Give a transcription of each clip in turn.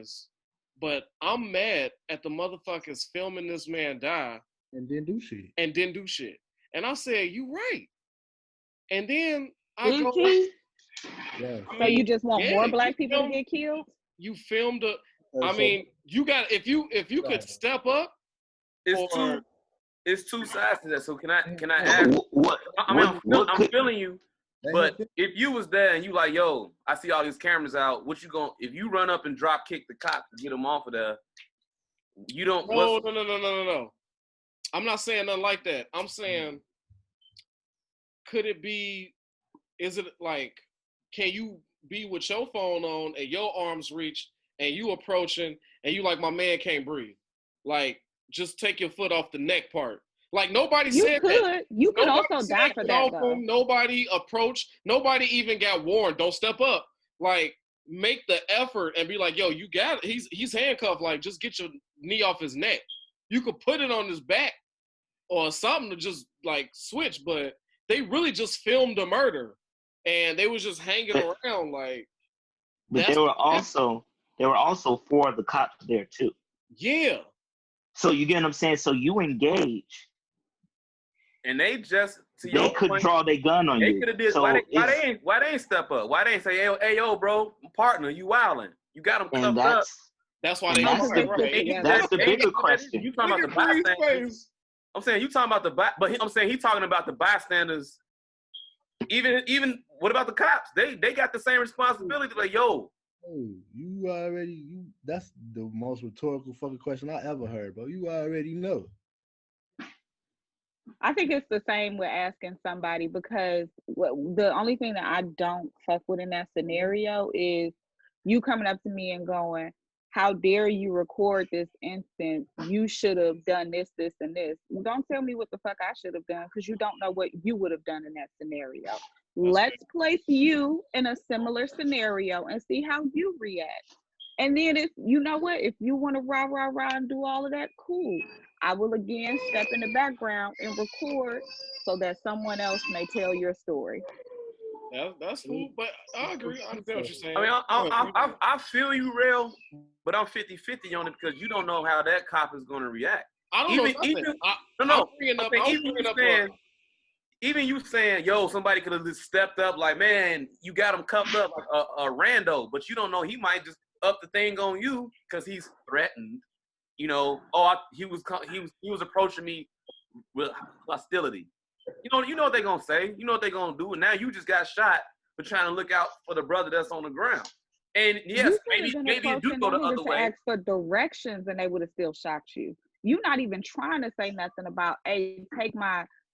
is, but I'm mad at the motherfuckers filming this man die and didn't do shit. And I said, you right. And then I Is go, he? Yeah. So you just want more you black people to filmed- get killed? You filmed a. I So- mean, you got if you could Right. step up. It's two sides to that. So can I ask? What? I'm feeling you. Let But him if you was there and you like, yo, I see all these cameras out. What you going? If you run up and drop kick the cop to get them off of there, you don't. No. I'm not saying nothing like that. I'm saying, could it be? Is it like, can you be with your phone on and your arms reach and you approaching and you like, my man can't breathe? Like, just take your foot off the neck part. Like, nobody said that. You could Nobody also said die for get that, off though. him. Nobody approached. Nobody even got warned. Don't step up. Like, make the effort and be like, yo, you got it. He's handcuffed. Like, just get your knee off his neck. You could put it on his back or something to just, like, switch. But they really just filmed a murder. And they was just hanging around, like. But there were also 4 of the cops there too. Yeah. So you get what I'm saying? So you engage. And they just they could draw their gun on you. They could have did. So why they ain't step up? Why they ain't say, hey yo, bro, partner, you wildin'? You got them cuffed up. That's why they. That's the bigger question. You talking about the bystanders? I'm saying you talking about but I'm saying he talking about the bystanders. Even what about the cops? They got the same responsibility. Like, yo, that's the most rhetorical fucking question I ever heard, bro. You already know. I think it's the same with asking somebody, because the only thing that I don't fuck with in that scenario is you coming up to me and going, how dare you record this instance? You should have done this, this, and this. Don't tell me what the fuck I should have done, because you don't know what you would have done in that scenario. Let's place you in a similar scenario and see how you react. And then if you know what, if you want to rah and do all of that, cool. I will again step in the background and record so that someone else may tell your story. That's cool, but I agree. I understand what you're saying. I mean, I feel you, Rail, but I'm 50-50 on it because you don't know how that cop is going to react. I don't know. Even you saying, yo, somebody could have just stepped up, like, man, you got him cuffed up like a rando, but you don't know, he might just up the thing on you because he's threatened. You know, he was approaching me with hostility. You know what they're gonna say. You know what they're gonna do. And now you just got shot for trying to look out for the brother that's on the ground. And yes, maybe it do go the other way. Ask for directions, and they would have still shot you. You're not even trying to say nothing about, hey,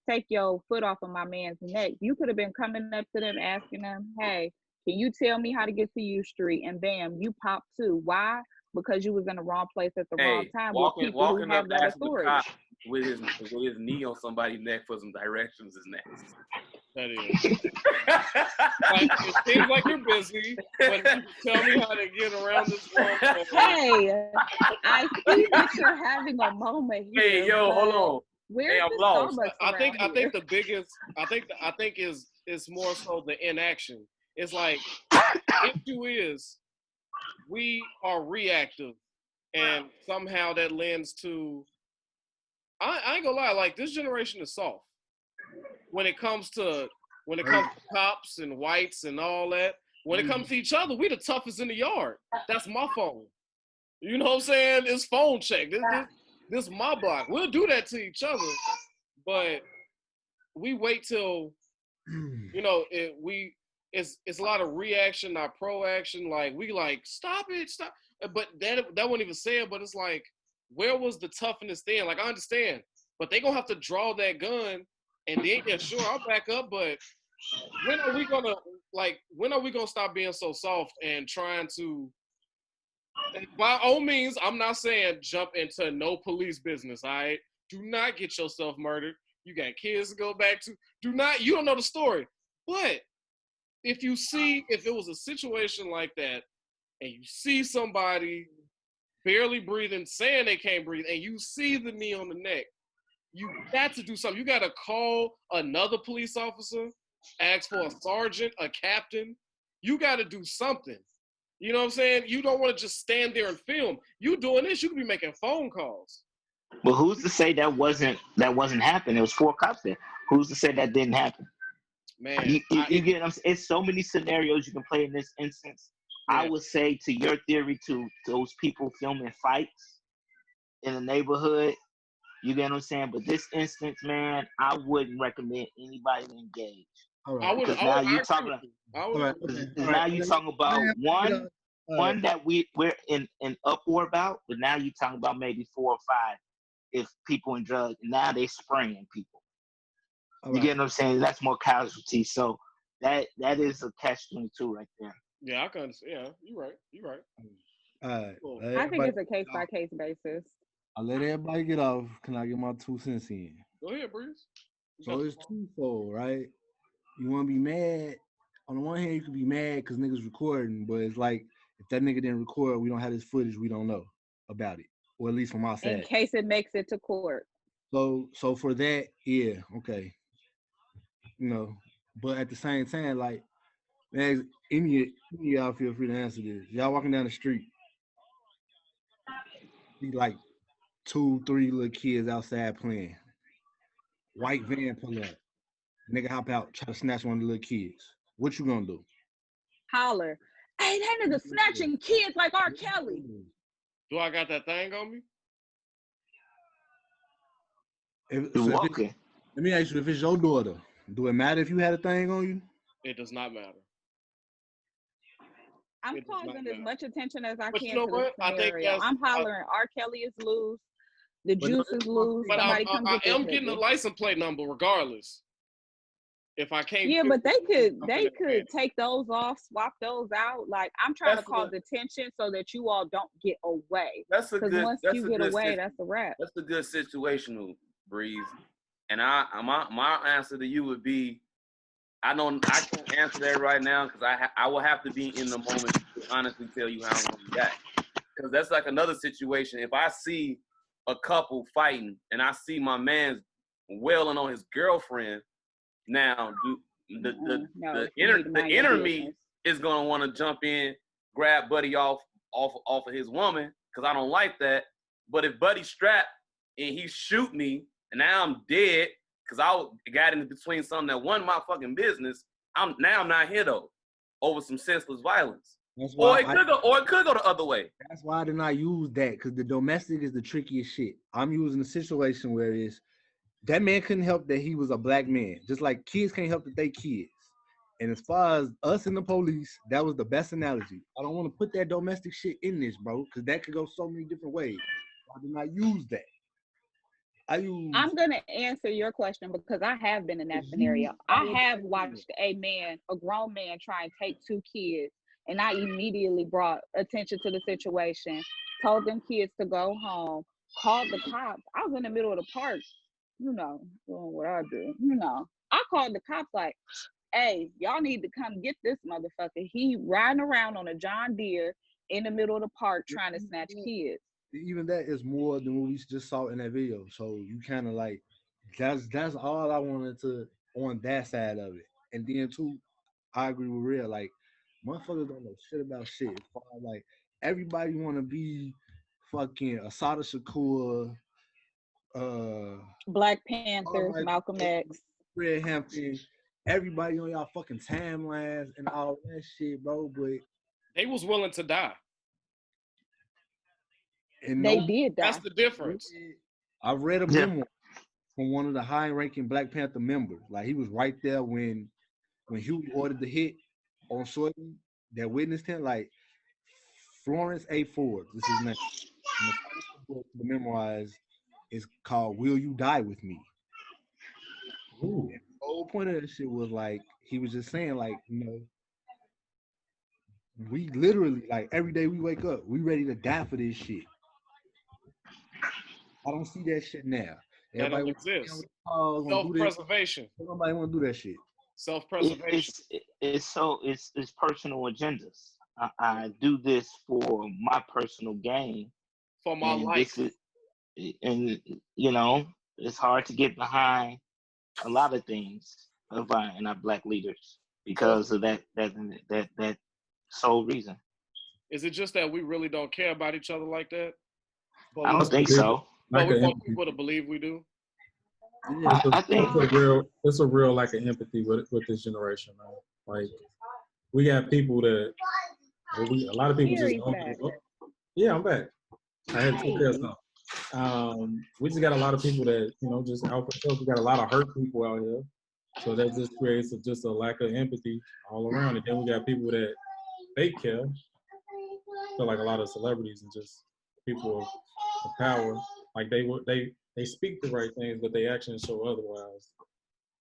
take your foot off of my man's neck. You could have been coming up to them asking them, hey, can you tell me how to get to U Street? And bam, you pop too. Why? Because you was in the wrong place at the wrong time with people who have no authority. With his knee on somebody's neck for some directions is next. That is. Like, it seems like you're busy, but if you tell me how to get around this wrong. Hey, I see that you're having a moment here. Hey, yo, hold on. Where's I'm lost. I think the biggest. I think is more so the inaction. It's like, issue is we are reactive, and somehow that lends to. I ain't gonna lie, like, this generation is soft when it comes to cops and whites and all that. When it comes to each other, we the toughest in the yard. That's my phone. You know what I'm saying? It's phone check. This my block. We'll do that to each other, but we wait till it's a lot of reaction, not proaction. Like, we like, stop it. But that won't even say it. But it's like, where was the toughness then? Like, I understand, but they gonna have to draw that gun, and then sure, I'll back up. But when are we gonna stop being so soft and trying to? And by all means, I'm not saying jump into no police business. All right, do not get yourself murdered. You got kids to go back to. You don't know the story. But if it was a situation like that, and you see somebody barely breathing, saying they can't breathe, and you see the knee on the neck, you got to do something. You got to call another police officer, ask for a sergeant, a captain. You got to do something. You know what I'm saying? You don't want to just stand there and film. You doing this, you could be making phone calls. But who's to say that wasn't happening? It was 4 cops there. Who's to say that didn't happen? Man, You get what I'm saying? It's so many scenarios you can play in this instance. Yeah. I would say to your theory, to those people filming fights in the neighborhood, you get what I'm saying? But this instance, man, I wouldn't recommend anybody to engage. All I right. would. Because I now would. you're I talking. agree with you. I All would. right. Because All now right. you're talking about one that we're in uproar about, but now you're talking about maybe 4 or 5 if people in drugs. Now they spraying people. All You right. get what I'm saying? That's more casualties. So that is a catch-22 right there. Yeah, I can understand. Yeah, you're right. You're right. All right. Cool. Let I think everybody it's a case get by off. case basis. I'll let everybody get off. Can I get my 2 cents in? Go ahead, Breeze. You So got the it's phone. twofold, right? You want to be mad. On the one hand, you could be mad because niggas recording, but it's like if that nigga didn't record, we don't have this footage, we don't know about it, or at least from our In side. case it makes it to court. So for that, yeah, okay, you know. But at the same time, like, man, any of y'all feel free to answer this. Y'all walking down the street, see like 2, 3 little kids outside playing. White van pull up, nigga hop out, try to snatch one of the little kids. What you gonna do? Holler. Hey, that nigga snatching kids like R. Kelly. Do I got that thing on me? You're walking. Let me ask you, if it's your daughter, do it matter if you had a thing on you? It does not matter. I'm It does not causing as matter. much attention as I But you can know to what? the I think scenario. that's. I'm hollering R. Kelly is loose. The But no, juice this is is my loose. thing. But Somebody come I get this am getting a nigga. license plate number regardless. If I can't. Yeah, fix but it, I'm they finna could advance. take those off, swap those out. Like I'm trying That's to cause a attention so that you all don't get away. that's a Because good once that's you a get good away, sit- that's a wrap. that's a good situational, Breeze. And my answer to you would be, I can't answer that right now because I will have to be in the moment to honestly tell you how I'm gonna react. Because that's like another situation. If I see a couple fighting and I see my man's wailing on his girlfriend, now No, the you need to mind your inner me business. is gonna want to jump in, grab Buddy off of his woman because I don't like that. But if Buddy's strapped and he shoot me and now I'm dead because I got in between something that wasn't my fucking business, I'm not here though over some senseless violence. That's Or why it could go the other way. that's why I did not use that, because the domestic is the trickiest shit. I'm using a situation where it's that man couldn't help that he was a black man, just like kids can't help that they kids. And as far as us and the police, that was the best analogy. I don't want to put that domestic shit in this, bro, because that could go so many different ways. I did not use that. I'm gonna answer your question because I have been in that scenario. I have watched a grown man, try and take 2 kids, and I immediately brought attention to the situation, told them kids to go home, called the cops. I was in the middle of the park, doing what I do. I called the cops like, "Hey, y'all need to come get this motherfucker. He riding around on a John Deere in the middle of the park trying to snatch kids." Even that is more than what we just saw in that video. So you kind of like that's all I wanted to on that side of it. And then too, I agree with Real. Like motherfuckers don't know shit about shit. As far as, like everybody want to be fucking Asada Shakur, Black Panthers, Malcolm X. Fred Hampton. Everybody on y'all fucking timelines and all that shit, bro. But They was willing to die. and They did die. That's the difference. I read a memo from one of the high-ranking Black Panther members. Like he was right there when Huey ordered the hit on Shorty that witnessed him. Like Florence A. Ford, this is his name. And the first book, the memoir is called "Will You Die with Me?" Ooh. And the whole point of that shit was like he was just saying like we literally like every day we wake up, we ready to die for this shit. I don't see that shit now. That don't Everybody exist. want Self-preservation. Nobody want to do that shit. Self-preservation. It's personal agendas. I do this for my personal gain. For my And life. It's hard to get behind a lot of things in our Black leaders because of that sole reason. Is it just that we really don't care about each other like that? But I we, don't think so. but Like we an want empathy. people to believe we do. Yeah. I think It's a real lack of empathy with this generation, man. Like we got people that a lot of people just Gary's don't back. give up. Yeah, I'm back. I had to take care of Hey. something. We just got a lot of people that, just out for self. We got a lot of hurt people out here. So that just creates just a lack of empathy all around. And then we got people that fake care. I feel like a lot of celebrities and just people of power, like they speak the right things, but they actions show otherwise.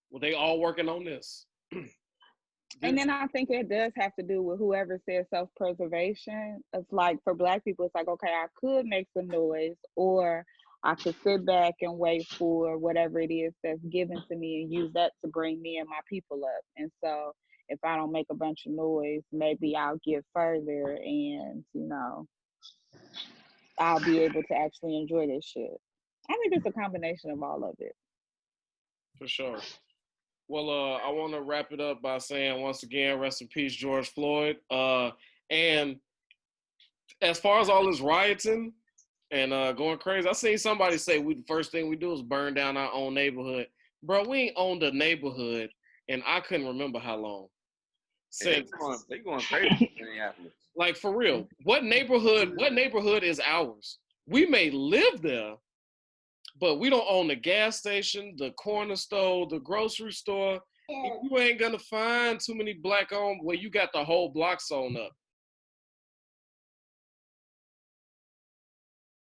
Well, they all working on this. And then I think it does have to do with whoever says self-preservation. It's like for Black people, it's like, okay, I could make some noise, or I could sit back and wait for whatever it is that's given to me and use that to bring me and my people up. And so if I don't make a bunch of noise, maybe I'll get further and, I'll be able to actually enjoy this shit. I think it's a combination of all of it. For sure. Well, I want to wrap it up by saying once again, rest in peace, George Floyd. And as far as all this rioting and going crazy, I seen somebody say the first thing we do is burn down our own neighborhood. Bro, we ain't owned a neighborhood, and I couldn't remember how long. They going crazy in Minneapolis. Like for real, what neighborhood is ours? We may live there, but we don't own the gas station, the corner store, the grocery store. You ain't gonna find too many Black owned where you got the whole block sewn up.